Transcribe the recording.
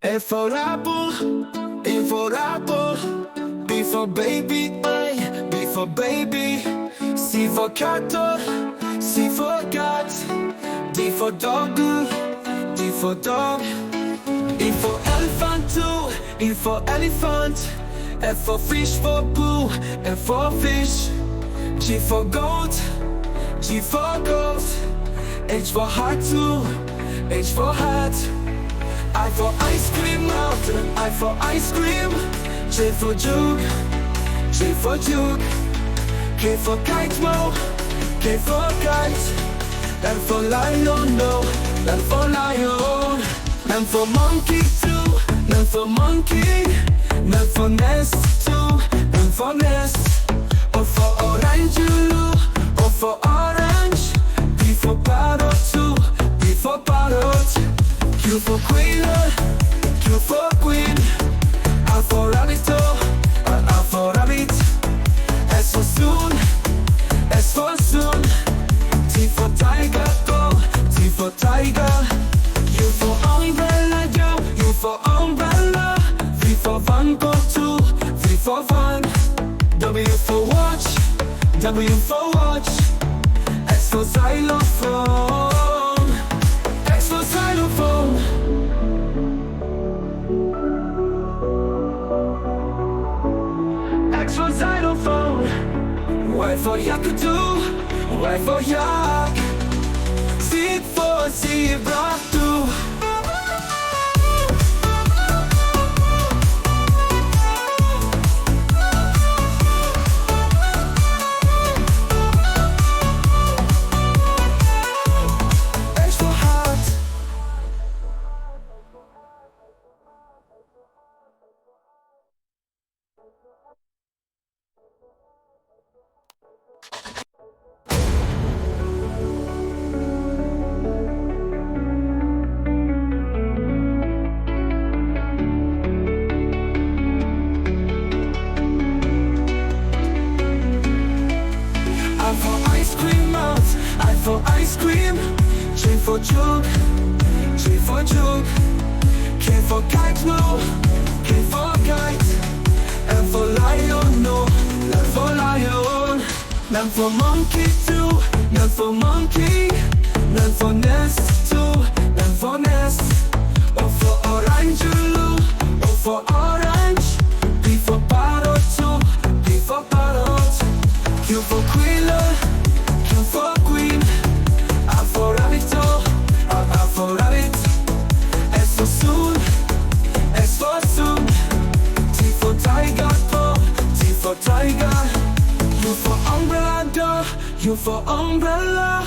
A for apple, A for apple. B for baby, B for baby. C for cattle, C for cat. D for dog, D for dog. E for elephant too, E for elephant. F for fish for boo, F for fish. G for goat, G for goat. H for heart too, H for hat. I for ice cream mountain, I for ice cream. J for juke, J for juke. K for kite mo, K for kite. L for lion, no, L for lion. M for monkey too, N for monkey. N for nest too, N for nest. O for orange, O for orange. P for parrot too, P for parrot. Q for queen, Q for queen. R for rabbit, R for rabbit. S for soon, S for soon. T for tiger, go, T for tiger. U for umbrella, yo, U for umbrella. V for van, go to, V for van. W for watch, W for watch. X for xylophone, X for xylophone. X for xylophone. Y for yakadoo, Y for yak. Z for zebra too. Ice cream. J for juke, J for juke. K for kite, no, K for kite. L for lion, no, L for lion. N for monkey too, N for monkey. N for nest too, N for nest. O for orange, O for orange. P for parrot too, P for parrot. Q for queen, Q for queen. R for rabbit, R for rabbit. S for soon, S for soon. T for tiger, T for tiger. U for umbrella, U for umbrella.